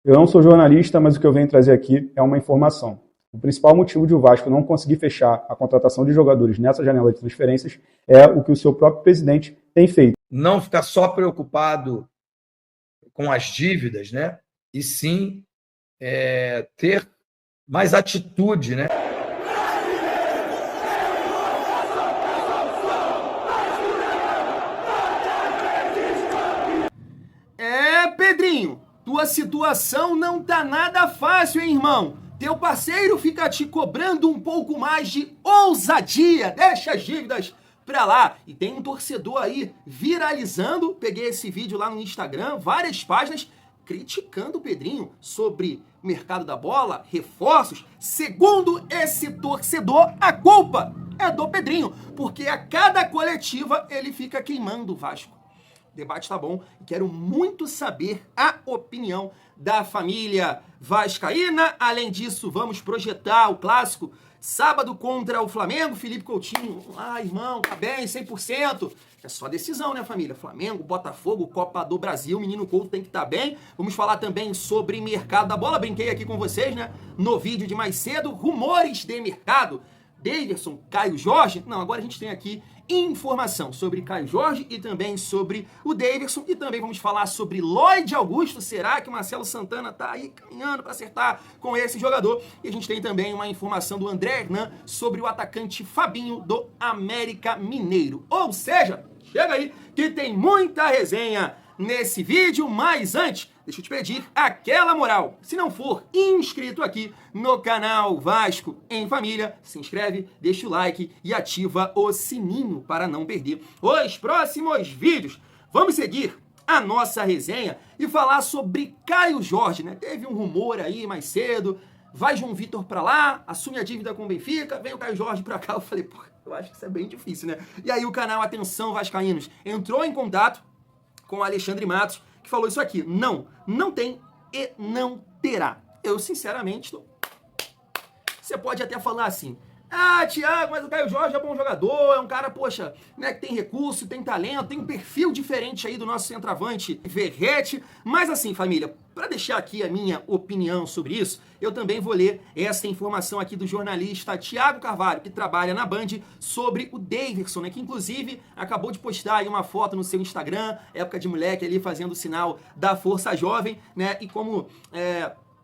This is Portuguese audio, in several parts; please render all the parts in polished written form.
Eu não sou jornalista, mas o que eu venho trazer aqui é uma informação. O principal motivo de o Vasco não conseguir fechar a contratação de jogadores nessa janela de transferências é o que o seu próprio presidente tem feito. Não ficar só preocupado com as dívidas, né? E sim ter mais atitude, né? Pedrinho, tua situação não tá nada fácil, hein, irmão? Teu parceiro fica te cobrando um pouco mais de ousadia, deixa as dívidas pra lá. E tem um torcedor aí viralizando, peguei esse vídeo lá no Instagram, várias páginas criticando o Pedrinho sobre mercado da bola, reforços. Segundo esse torcedor, a culpa é do Pedrinho, porque a cada coletiva ele fica queimando o Vasco. O debate tá bom e quero muito saber a opinião da família vascaína. Além disso, vamos projetar o clássico sábado contra o Flamengo. Felipe Coutinho, irmão, tá bem, 100%. É só decisão, né, família? Flamengo, Botafogo, Copa do Brasil, menino Couto tem que estar bem. Vamos falar também sobre mercado da bola. Brinquei aqui com vocês, né, no vídeo de mais cedo. Rumores de mercado. Daverson, Caio Jorge. Não, agora a gente tem aqui informação sobre Caio Jorge e também sobre o Daverson. E também vamos falar sobre Lloyd Augusto. Será que o Marcelo Santana tá aí caminhando para acertar com esse jogador? E a gente tem também uma informação do André Hernan sobre o atacante Fabinho do América Mineiro. Ou seja, chega aí que tem muita resenha nesse vídeo, mas antes, deixa eu te pedir aquela moral. Se não for inscrito aqui no canal Vasco em Família, se inscreve, deixa o like e ativa o sininho para não perder os próximos vídeos. Vamos seguir a nossa resenha e falar sobre Caio Jorge, né? Teve um rumor aí mais cedo, vai João Vitor pra lá, assume a dívida com o Benfica, vem o Caio Jorge pra cá. Eu falei, pô, eu acho que isso é bem difícil, né? E aí o canal Atenção Vascaínos entrou em contato com o Alexandre Matos, que falou isso aqui. Não tem e não terá. Eu, sinceramente, você pode até falar assim, Thiago, mas o Caio Jorge é bom jogador, é um cara, poxa, né, que tem recurso, tem talento, tem um perfil diferente aí do nosso centroavante Verratti. Mas assim, família, para deixar aqui a minha opinião sobre isso, eu também vou ler essa informação aqui do jornalista Thiago Carvalho, que trabalha na Band, sobre o Daverson, né, que inclusive acabou de postar aí uma foto no seu Instagram, época de moleque ali fazendo o sinal da Força Jovem, né, e como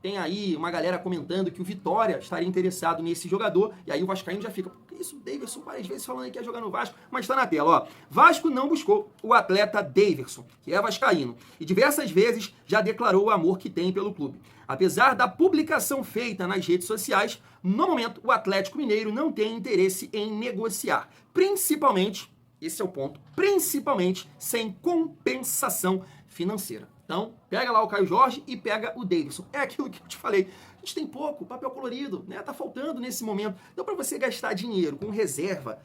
tem aí uma galera comentando que o Vitória estaria interessado nesse jogador, e aí o vascaíno já fica, porque isso, o Daverson várias vezes falando aí que ia jogar no Vasco, mas tá na tela, ó. Vasco não buscou o atleta Daverson, que é vascaíno, e diversas vezes já declarou o amor que tem pelo clube. Apesar da publicação feita nas redes sociais, no momento o Atlético Mineiro não tem interesse em negociar, principalmente, esse é o ponto, principalmente sem compensação financeira. Então, pega lá o Caio Jorge e pega o Daverson. É aquilo que eu te falei. A gente tem pouco, papel colorido, né? Tá faltando nesse momento. Então, para você gastar dinheiro com reserva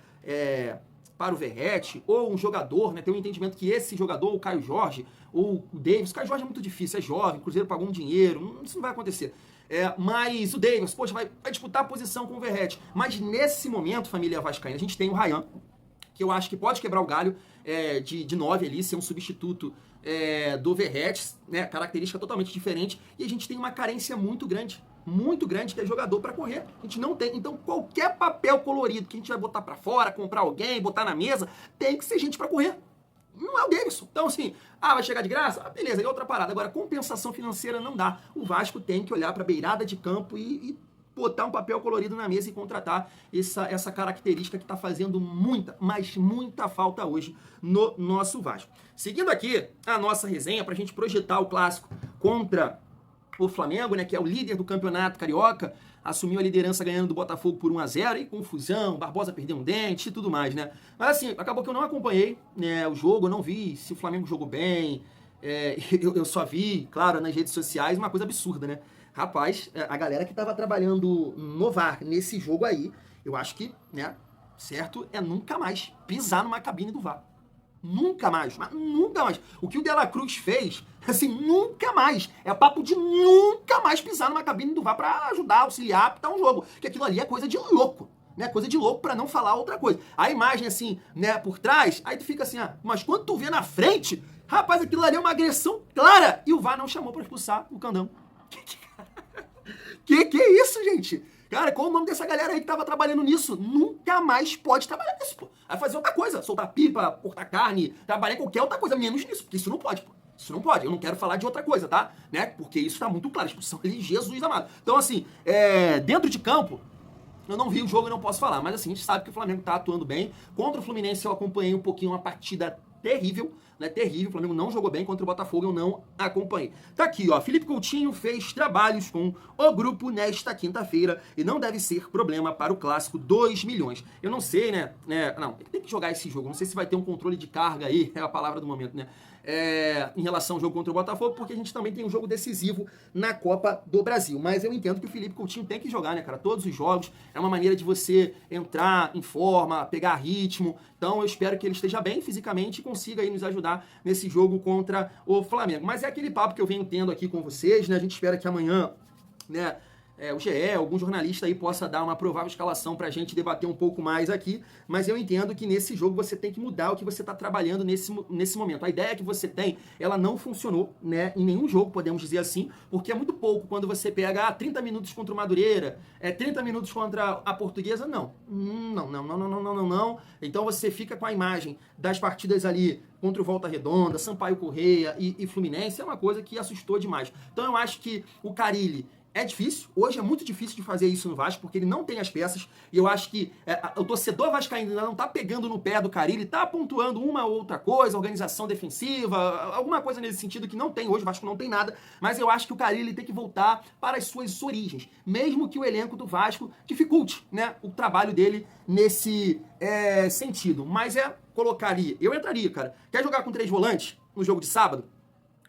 para o Verratti, ou um jogador, né? Ter um entendimento que esse jogador, o Caio Jorge, ou o Daverson, o Caio Jorge é muito difícil, é jovem, o Cruzeiro pagou um dinheiro, isso não vai acontecer. Mas o Daverson, poxa, vai disputar a posição com o Verratti. Mas nesse momento, família vascaína, a gente tem o Ryan, que eu acho que pode quebrar o galho de 9 ali, ser um substituto do Verratti, né? Característica totalmente diferente. E a gente tem uma carência muito grande, que é jogador para correr. A gente não tem. Então, qualquer papel colorido que a gente vai botar para fora, comprar alguém, botar na mesa, tem que ser gente para correr. Não é o Daverson. Então, assim, vai chegar de graça? Beleza, é outra parada. Agora, compensação financeira não dá. O Vasco tem que olhar para a beirada de campo e botar um papel colorido na mesa e contratar essa característica que está fazendo muita, mas muita falta hoje no nosso Vasco. Seguindo aqui a nossa resenha para a gente projetar o clássico contra o Flamengo, né, que é o líder do campeonato carioca, assumiu a liderança ganhando do Botafogo por 1-0, e confusão, Barbosa perdeu um dente e tudo mais, né? Mas assim, acabou que eu não acompanhei, né, o jogo, eu não vi se o Flamengo jogou bem, eu só vi, claro, nas redes sociais, uma coisa absurda, né? Rapaz, a galera que tava trabalhando no VAR nesse jogo aí, eu acho que, né, certo, nunca mais pisar numa cabine do VAR. Nunca mais, mas nunca mais. O que o De La Cruz fez, assim, nunca mais. É papo de nunca mais pisar numa cabine do VAR pra ajudar, auxiliar, apitar um jogo. Porque aquilo ali é coisa de louco, né? Coisa de louco pra não falar outra coisa. A imagem, assim, né, por trás, aí tu fica assim, mas quando tu vê na frente, rapaz, aquilo ali é uma agressão clara. E o VAR não chamou pra expulsar o Candão. Que é isso, gente? Cara, qual o nome dessa galera aí que tava trabalhando nisso? Nunca mais pode trabalhar nisso, pô. Vai fazer outra coisa, soltar pipa, cortar carne, trabalhar em qualquer outra coisa, menos nisso, porque isso não pode, pô. Isso não pode, eu não quero falar de outra coisa, tá? Né? Porque isso tá muito claro, expulsão ali, Jesus amado. Então, assim, dentro de campo, eu não vi o jogo e não posso falar, mas assim, a gente sabe que o Flamengo tá atuando bem. Contra o Fluminense eu acompanhei um pouquinho uma partida terrível, né? Terrível. O Flamengo não jogou bem. Contra o Botafogo eu não acompanhei. Tá aqui, ó. Felipe Coutinho fez trabalhos com o grupo nesta quinta-feira e não deve ser problema para o clássico 2 milhões. Eu não sei, né? Não, tem que jogar esse jogo. Não sei se vai ter um controle de carga aí, é a palavra do momento, né? Em relação ao jogo contra o Botafogo, porque a gente também tem um jogo decisivo na Copa do Brasil. Mas eu entendo que o Felipe Coutinho tem que jogar, né, cara? Todos os jogos. É uma maneira de você entrar em forma, pegar ritmo. Então eu espero que ele esteja bem fisicamente e consiga aí nos ajudar nesse jogo contra o Flamengo. Mas é aquele papo que eu venho tendo aqui com vocês, né? A gente espera que amanhã, né, o GE, algum jornalista aí possa dar uma provável escalação pra gente debater um pouco mais aqui, mas eu entendo que nesse jogo você tem que mudar o que você tá trabalhando nesse momento. A ideia que você tem, ela não funcionou, né, em nenhum jogo, podemos dizer assim, porque é muito pouco quando você pega 30 minutos contra o Madureira, 30 minutos contra a Portuguesa, não. Não. Então você fica com a imagem das partidas ali contra o Volta Redonda, Sampaio Corrêa e Fluminense, é uma coisa que assustou demais. Então eu acho que o Carille é difícil, hoje é muito difícil de fazer isso no Vasco, porque ele não tem as peças, e eu acho que o torcedor vascaíno ainda não tá pegando no pé do Carille, tá pontuando uma ou outra coisa, organização defensiva, alguma coisa nesse sentido que não tem hoje, o Vasco não tem nada, mas eu acho que o Carille tem que voltar para as suas origens, mesmo que o elenco do Vasco dificulte, né, o trabalho dele nesse sentido, mas colocaria, eu entraria, cara, quer jogar com 3 volantes no jogo de sábado?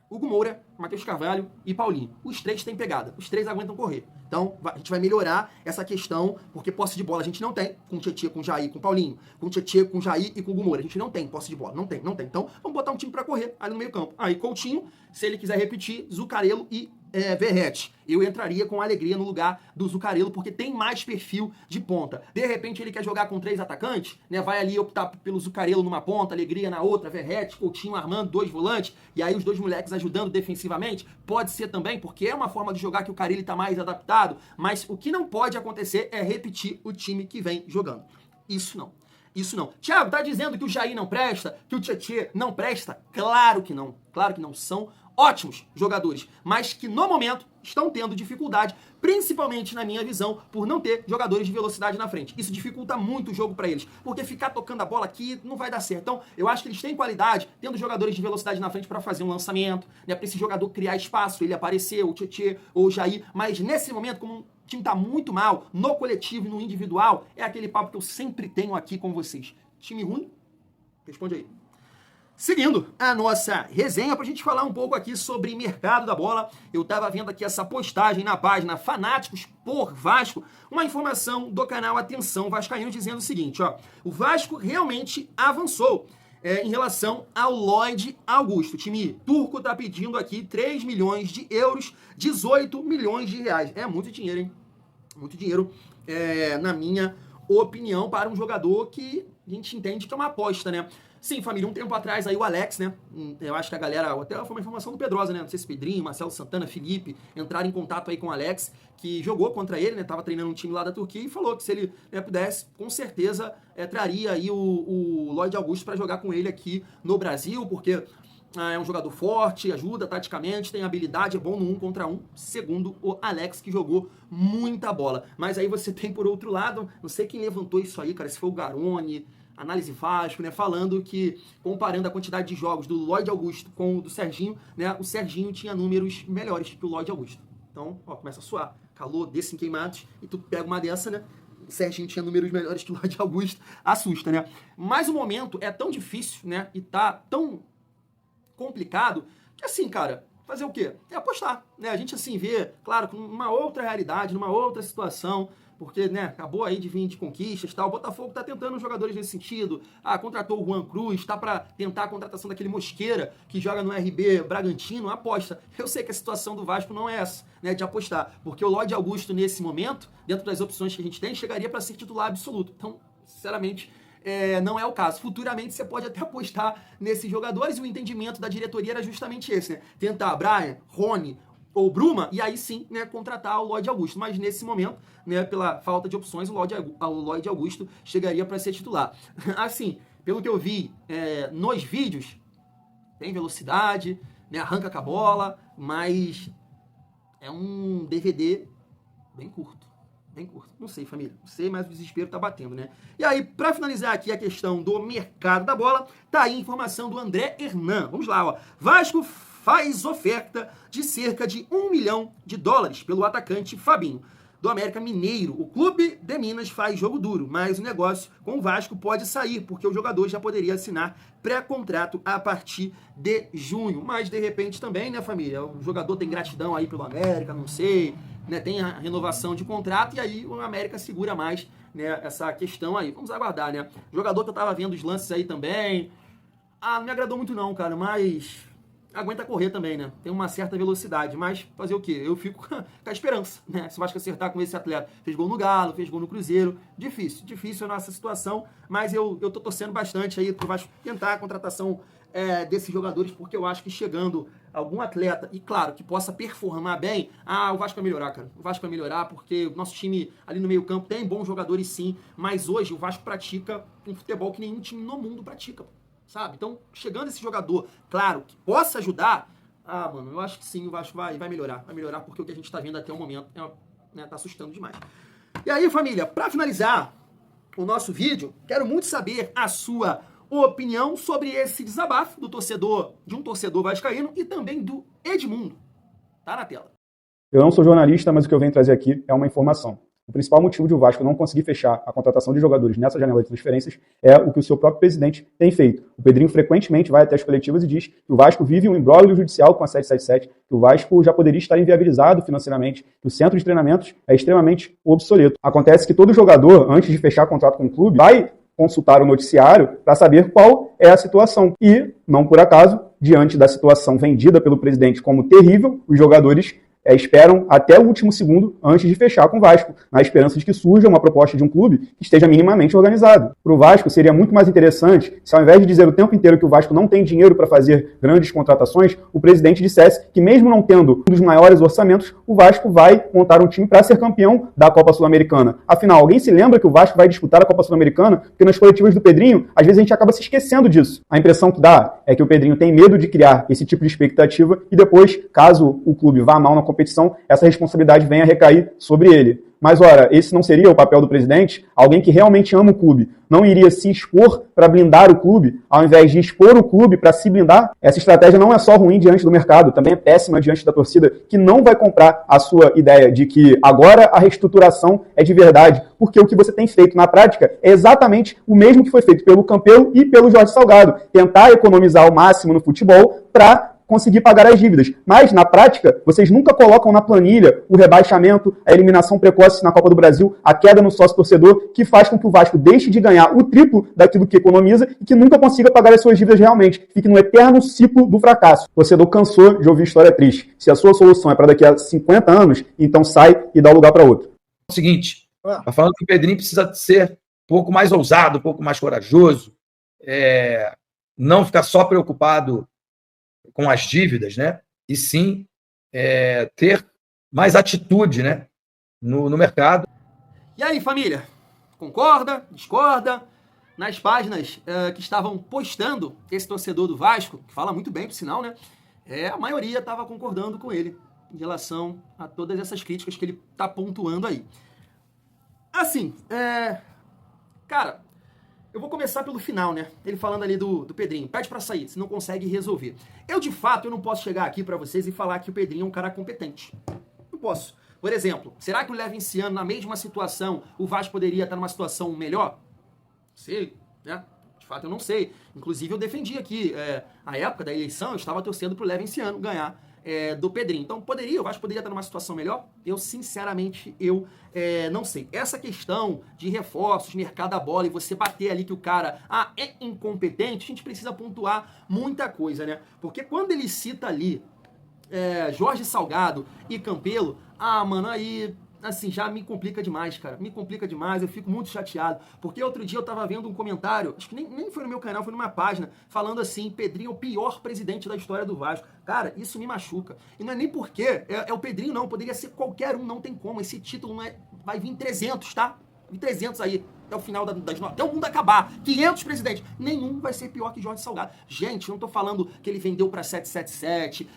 Hugo Moura, Matheus Carvalho e Paulinho. Os 3 têm pegada, os 3 aguentam correr. Então, a gente vai melhorar essa questão, porque posse de bola a gente não tem, com o Tietchan, com o Jair, com o Paulinho, com o Tietchan, com o Jair e com o Hugo Moura. A gente não tem posse de bola, não tem. Então, vamos botar um time pra correr ali no meio campo. Aí, Coutinho, se ele quiser repetir, Zuccarello e Verratti. Eu entraria com alegria no lugar do Zuccarello, porque tem mais perfil de ponta. De repente ele quer jogar com 3 atacantes, né? Vai ali optar pelo Zuccarello numa ponta, Alegria na outra, Verratti, Coutinho armando 2 volantes, e aí os 2 moleques ajudando defensivamente. Pode ser também, porque é uma forma de jogar que o Carille tá mais adaptado, mas o que não pode acontecer é repetir o time que vem jogando. Isso não. Thiago, tá dizendo que o Jair não presta, que o Tietchan não presta? Claro que não. São ótimos jogadores, mas que no momento estão tendo dificuldade, principalmente na minha visão, por não ter jogadores de velocidade na frente. Isso dificulta muito o jogo para eles, porque ficar tocando a bola aqui não vai dar certo. Então, eu acho que eles têm qualidade, tendo jogadores de velocidade na frente para fazer um lançamento, né, para esse jogador criar espaço, ele aparecer, o Tietchan ou o Jair, mas nesse momento, como o time tá muito mal, no coletivo e no individual, é aquele papo que eu sempre tenho aqui com vocês. Time ruim? Responde aí. Seguindo a nossa resenha, pra gente falar um pouco aqui sobre mercado da bola, eu tava vendo aqui essa postagem na página Fanáticos por Vasco, uma informação do canal Atenção Vascaíno dizendo o seguinte, ó, o Vasco realmente avançou em relação ao Lloyd Augusto. O time turco tá pedindo aqui 3 milhões de euros, 18 milhões de reais. É muito dinheiro, hein? Muito dinheiro, na minha opinião, para um jogador que a gente entende que é uma aposta, né? Sim, família, um tempo atrás aí o Alex, né? Eu acho que a galera, até foi uma informação do Pedrosa, né? Não sei se Pedrinho, Marcelo Santana, Felipe, entraram em contato aí com o Alex, que jogou contra ele, né? Tava treinando um time lá da Turquia e falou que se ele pudesse, com certeza, traria aí o Lloyd Augusto para jogar com ele aqui no Brasil, porque é um jogador forte, ajuda taticamente, tem habilidade, é bom no 1 contra 1, segundo o Alex, que jogou muita bola. Mas aí você tem, por outro lado, não sei quem levantou isso aí, cara, se foi o Garoni, Análise Vasco, né, falando que, comparando a quantidade de jogos do Lloyd Augusto com o do Serginho, né, o Serginho tinha números melhores que o Lloyd Augusto. Então, ó, começa a suar, calor desse em Queimados, e tu pega uma dessa, né, o Serginho tinha números melhores que o Lloyd Augusto, assusta, né. Mas o momento é tão difícil, né, e tá tão complicado, que assim, cara, fazer o quê? É apostar, né, a gente assim vê, claro, com uma outra realidade, numa outra situação, porque, né, acabou aí de vir de conquistas e tal. O Botafogo tá tentando jogadores nesse sentido. Contratou o Juan Cruz, tá para tentar a contratação daquele Mosqueira, que joga no RB Bragantino, aposta. Eu sei que a situação do Vasco não é essa, né, de apostar, porque o Lloyd Augusto, nesse momento, dentro das opções que a gente tem, chegaria para ser titular absoluto. Então, sinceramente, não é o caso. Futuramente você pode até apostar nesses jogadores, e o entendimento da diretoria era justamente esse, né? Tentar Brian, Rony, ou Bruma, e aí sim, né, contratar o Lloyd Augusto. Mas nesse momento, né, pela falta de opções, o Lloyd Augusto chegaria para ser titular. Assim, pelo que eu vi nos vídeos, tem velocidade, né, arranca com a bola, mas é um DVD bem curto. Bem curto. Não sei, família. Não sei, mas o desespero tá batendo, né? E aí, para finalizar aqui a questão do mercado da bola, tá aí a informação do André Hernan. Vamos lá, ó. Vasco faz oferta de cerca de $1 milhão pelo atacante Fabinho, do América Mineiro. O clube de Minas faz jogo duro, mas o negócio com o Vasco pode sair, porque o jogador já poderia assinar pré-contrato a partir de junho. Mas, de repente, também, né, família? O jogador tem gratidão aí pelo América, não sei, né? Tem a renovação de contrato e aí o América segura mais, né, essa questão aí. Vamos aguardar, né? O jogador que eu tava vendo os lances aí também, não me agradou muito não, cara, mas aguenta correr também, né? Tem uma certa velocidade, mas fazer o quê? Eu fico com a esperança, né? Se o Vasco acertar com esse atleta, fez gol no Galo, fez gol no Cruzeiro, difícil a nossa situação, mas eu tô torcendo bastante aí pro Vasco tentar a contratação desses jogadores, porque eu acho que chegando algum atleta, e claro, que possa performar bem, o Vasco vai melhorar, cara. O Vasco vai melhorar, porque o nosso time ali no meio campo tem bons jogadores sim, mas hoje o Vasco pratica um futebol que nenhum time no mundo pratica, sabe? Então, chegando esse jogador, claro, que possa ajudar, mano, eu acho que sim, o Vasco vai melhorar. Vai melhorar porque o que a gente tá vendo até o momento tá assustando demais. E aí, família, pra finalizar o nosso vídeo, quero muito saber a sua opinião sobre esse desabafo de um torcedor vascaíno e também do Edmundo. Tá na tela. Eu não sou jornalista, mas o que eu venho trazer aqui é uma informação. O principal motivo de o Vasco não conseguir fechar a contratação de jogadores nessa janela de transferências é o que o seu próprio presidente tem feito. O Pedrinho frequentemente vai até as coletivas e diz que o Vasco vive um imbróglio judicial com a 777, que o Vasco já poderia estar inviabilizado financeiramente, que o centro de treinamentos é extremamente obsoleto. Acontece que todo jogador, antes de fechar contrato com o clube, vai consultar o noticiário para saber qual é a situação. E, não por acaso, diante da situação vendida pelo presidente como terrível, os jogadores esperam até o último segundo antes de fechar com o Vasco, na esperança de que surja uma proposta de um clube que esteja minimamente organizado. Para o Vasco, seria muito mais interessante se, ao invés de dizer o tempo inteiro que o Vasco não tem dinheiro para fazer grandes contratações, o presidente dissesse que, mesmo não tendo um dos maiores orçamentos, o Vasco vai montar um time para ser campeão da Copa Sul-Americana. Afinal, alguém se lembra que o Vasco vai disputar a Copa Sul-Americana? Porque nas coletivas do Pedrinho, às vezes a gente acaba se esquecendo disso. A impressão que dá é que o Pedrinho tem medo de criar esse tipo de expectativa e depois, caso o clube vá mal na competição, essa responsabilidade venha a recair sobre ele. Mas, ora, esse não seria o papel do presidente? Alguém que realmente ama o clube não iria se expor para blindar o clube, ao invés de expor o clube para se blindar? Essa estratégia não é só ruim diante do mercado, também é péssima diante da torcida, que não vai comprar a sua ideia de que agora a reestruturação é de verdade, porque o que você tem feito na prática é exatamente o mesmo que foi feito pelo Campelo e pelo Jorge Salgado, tentar economizar ao máximo no futebol para conseguir pagar as dívidas. Mas, na prática, vocês nunca colocam na planilha o rebaixamento, a eliminação precoce na Copa do Brasil, a queda no sócio-torcedor, que faz com que o Vasco deixe de ganhar o triplo daquilo que economiza e que nunca consiga pagar as suas dívidas realmente. Fique no eterno ciclo do fracasso. O torcedor cansou de ouvir história triste. Se a sua solução é para daqui a 50 anos, então sai e dá o lugar para outro. É o seguinte, tá falando que o Pedrinho precisa ser um pouco mais ousado, um pouco mais corajoso, não ficar só preocupado com as dívidas, né? E sim ter mais atitude, né? no mercado. E aí, família? Concorda? Discorda? Nas páginas que estavam postando esse torcedor do Vasco, que fala muito bem, por sinal, né? A maioria estava concordando com ele em relação a todas essas críticas que ele está pontuando aí. Assim, cara, eu vou começar pelo final, né? Ele falando ali do Pedrinho. Pede pra sair, se não consegue resolver. De fato, eu não posso chegar aqui pra vocês e falar que o Pedrinho é um cara competente. Não posso. Por exemplo, será que o Levinciano, na mesma situação, o Vasco poderia estar numa situação melhor? Não sei, né? De fato, eu não sei. Inclusive, eu defendi aqui, a época da eleição, eu estava torcendo pro Levinciano ganhar do Pedrinho. Então, o Vasco poderia estar numa situação melhor? Eu, sinceramente, não sei. Essa questão de reforços, mercado da bola, e você bater ali que o cara é incompetente, a gente precisa pontuar muita coisa, né? Porque quando ele cita ali Jorge Salgado e Campelo, mano, aí assim, já me complica demais, cara. Me complica demais, eu fico muito chateado. Porque outro dia eu tava vendo um comentário, acho que nem foi no meu canal, foi numa página, falando assim, Pedrinho é o pior presidente da história do Vasco. Cara, isso me machuca. E não é nem porque é o Pedrinho, não. Poderia ser qualquer um, não tem como. Esse título não é, vai vir 300, tá? Vir 300 aí, até o final até o mundo acabar. 500 presidentes. Nenhum vai ser pior que Jorge Salgado. Gente, eu não tô falando que ele vendeu pra 777...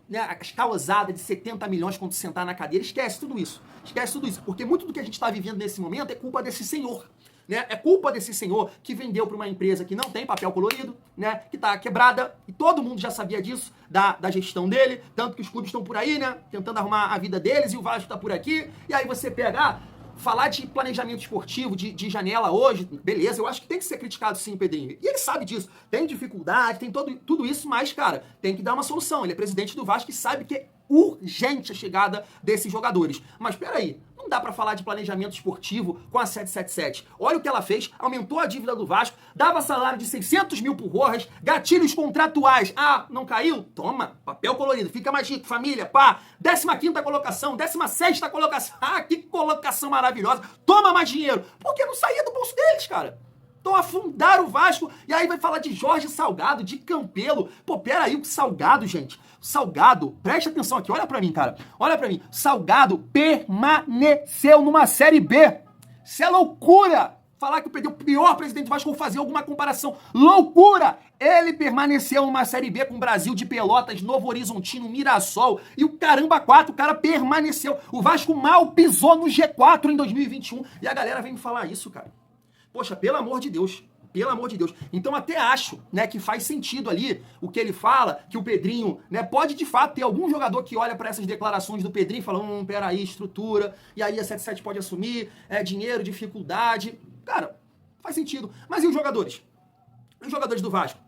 né, as causadas de 70 milhões quando sentar na cadeira, esquece tudo isso. Esquece tudo isso, porque muito do que a gente está vivendo nesse momento é culpa desse senhor. Né? É culpa desse senhor que vendeu para uma empresa que não tem papel colorido, né? Que está quebrada, e todo mundo já sabia disso, da gestão dele, tanto que os clubes estão por aí, né? Tentando arrumar a vida deles, e o Vasco está por aqui, e aí você pega... falar de planejamento esportivo, de janela hoje, beleza, eu acho que tem que ser criticado sim, Pedrinho. E ele sabe disso. Tem dificuldade, tem tudo isso, mas, cara, tem que dar uma solução. Ele é presidente do Vasco e sabe que é urgente a chegada desses jogadores. Mas peraí, não dá pra falar de planejamento esportivo com a 777. Olha o que ela fez, aumentou a dívida do Vasco, dava salário de 600 mil por Rojas, gatilhos contratuais. Ah, não caiu? Toma, papel colorido, fica mais rico, família, pá. 15ª colocação, 16ª colocação. Ah, que colocação maravilhosa. Toma mais dinheiro. Porque não saía do bolso deles, cara. Então afundaram o Vasco, e aí vai falar de Jorge Salgado, de Campelo. Pô, peraí, o Salgado, gente. Salgado, preste atenção aqui, olha pra mim, cara. Olha pra mim. Salgado permaneceu numa Série B. Isso é loucura. Falar que perdeu o pior presidente do Vasco ou fazer alguma comparação. Loucura! Ele permaneceu numa Série B com o Brasil de Pelotas, Novo Horizontino, Mirassol e o caramba 4, o cara permaneceu. O Vasco mal pisou no G4 em 2021 e a galera vem me falar isso, cara. Poxa, pelo amor de Deus. Pelo amor de Deus. Então até acho, né, que faz sentido ali o que ele fala, que o Pedrinho, né, pode de fato ter algum jogador que olha para essas declarações do Pedrinho e fala, peraí, estrutura, e aí a 77 pode assumir, dinheiro, dificuldade. Cara, faz sentido. Mas e os jogadores? Os jogadores do Vasco?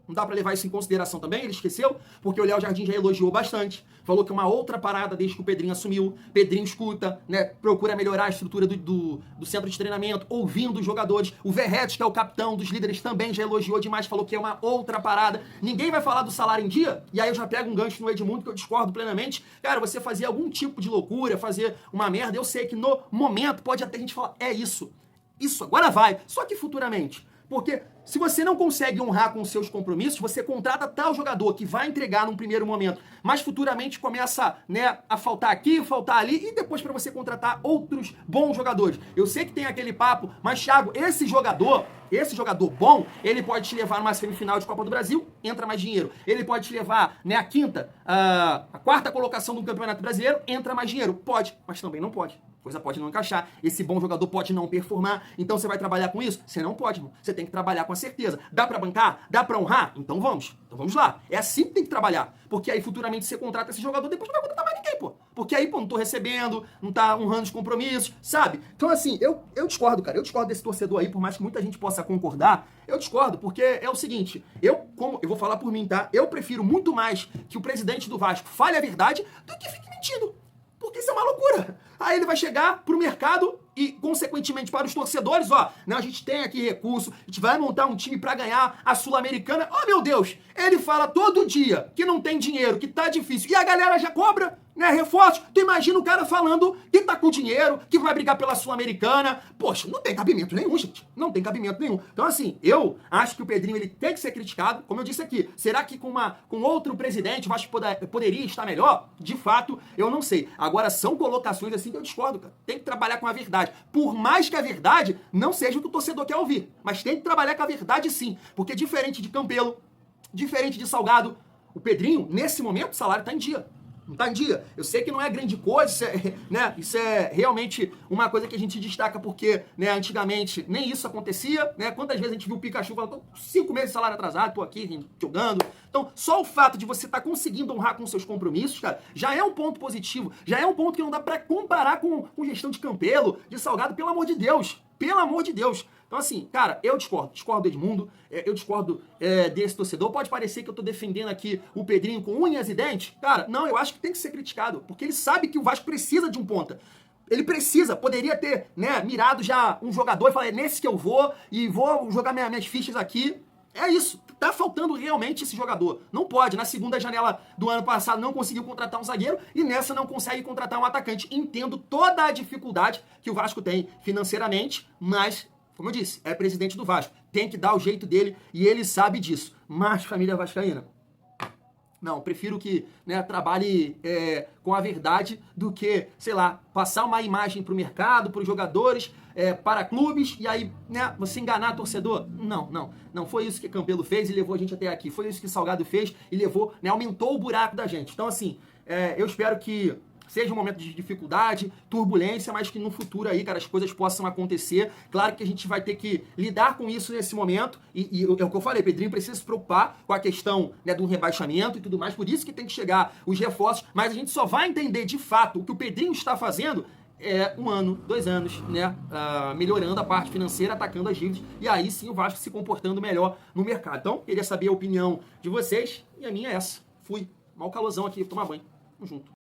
Não dá pra levar isso em consideração também? Ele esqueceu? Porque o Léo Jardim já elogiou bastante. Falou que é uma outra parada desde que o Pedrinho assumiu. Pedrinho escuta, né? Procura melhorar a estrutura do centro de treinamento, ouvindo os jogadores. O Verratti, que é o capitão dos líderes, também já elogiou demais. Falou que é uma outra parada. Ninguém vai falar do salário em dia? E aí eu já pego um gancho no Edmundo, que eu discordo plenamente. Cara, você fazer algum tipo de loucura, fazer uma merda, eu sei que no momento pode até a gente falar, é isso. Isso, agora vai. Só que futuramente... Porque se você não consegue honrar com os seus compromissos, você contrata tal jogador que vai entregar num primeiro momento, mas futuramente começa, né, a faltar aqui, faltar ali, e depois para você contratar outros bons jogadores. Eu sei que tem aquele papo, mas Thiago, esse jogador bom, ele pode te levar numa semifinal de Copa do Brasil, entra mais dinheiro. Ele pode te levar, né, a quarta colocação do Campeonato Brasileiro, entra mais dinheiro. Pode, mas também não pode. Coisa pode não encaixar. Esse bom jogador pode não performar. Então você vai trabalhar com isso? Você não pode, irmão. Você tem que trabalhar com a certeza. Dá pra bancar? Dá pra honrar? Então vamos. Então vamos lá. É assim que tem que trabalhar. Porque aí futuramente você contrata esse jogador, depois não vai contratar mais ninguém, pô. Porque aí, pô, não tô recebendo, não tá honrando os compromissos, sabe? Então assim, eu discordo, cara. Eu discordo desse torcedor aí, por mais que muita gente possa concordar. Eu discordo, porque é o seguinte, eu vou falar por mim, tá? Eu prefiro muito mais que o presidente do Vasco fale a verdade do que fique mentindo. Porque isso é uma loucura. Aí ele vai chegar pro mercado e, consequentemente, para os torcedores, ó, né, a gente tem aqui recurso, a gente vai montar um time para ganhar a Sul-Americana. Oh, meu Deus! Ele fala todo dia que não tem dinheiro, que tá difícil. E a galera já cobra, né, reforços. Tu imagina o cara falando que tá com dinheiro, que vai brigar pela Sul-Americana. Poxa, não tem cabimento nenhum, gente. Não tem cabimento nenhum. Então, assim, eu acho que o Pedrinho, ele tem que ser criticado, como eu disse aqui. Será que com outro presidente o Vasco poderia estar melhor? De fato, eu não sei. Agora, são colocações assim que eu discordo, cara. Tem que trabalhar com a verdade. Por mais que a verdade não seja o que o torcedor quer ouvir. Mas tem que trabalhar com a verdade, sim. Porque diferente de Campelo, diferente de Salgado, o Pedrinho, nesse momento, o salário tá em dia. Não tá em dia. Eu sei que não é grande coisa, isso é realmente uma coisa que a gente destaca porque, né, antigamente nem isso acontecia, né? Quantas vezes a gente viu o Pikachu falando, 5 meses de salário atrasado, tô aqui jogando. Então, só o fato de você estar conseguindo honrar com seus compromissos, cara, já é um ponto positivo, já é um ponto que não dá pra comparar com gestão de Campelo, de Salgado, pelo amor de Deus. Pelo amor de Deus. Então, assim, cara, eu discordo do Edmundo, eu discordo desse torcedor. Pode parecer que eu tô defendendo aqui o Pedrinho com unhas e dentes. Cara, não, eu acho que tem que ser criticado, porque ele sabe que o Vasco precisa de um ponta. Ele poderia ter, né, mirado já um jogador e falar, é nesse que eu vou, e vou jogar minhas fichas aqui. É isso. Tá faltando realmente esse jogador. Não pode. Na segunda janela do ano passado não conseguiu contratar um zagueiro e nessa não consegue contratar um atacante. Entendo toda a dificuldade que o Vasco tem financeiramente, mas, como eu disse, é presidente do Vasco. Tem que dar o jeito dele e ele sabe disso. Mas, família vascaína, não, prefiro que, né, trabalhe com a verdade do que, sei lá, passar uma imagem para o mercado, para os jogadores, para clubes, e aí, né, você enganar torcedor. Não foi isso que Campelo fez e levou a gente até aqui. Foi isso que Salgado fez e levou, né, aumentou o buraco da gente. Então, assim, eu espero que seja um momento de dificuldade, turbulência, mas que no futuro aí, cara, as coisas possam acontecer. Claro que a gente vai ter que lidar com isso nesse momento, e é o que eu falei, Pedrinho precisa se preocupar com a questão, né, do rebaixamento e tudo mais, por isso que tem que chegar os reforços, mas a gente só vai entender de fato o que o Pedrinho está fazendo 1 ano, 2 anos, né, melhorando a parte financeira, atacando as dívidas, e aí sim o Vasco se comportando melhor no mercado. Então, queria saber a opinião de vocês, e a minha é essa. Fui. Mal calorzão aqui, tomar banho. Tamo junto.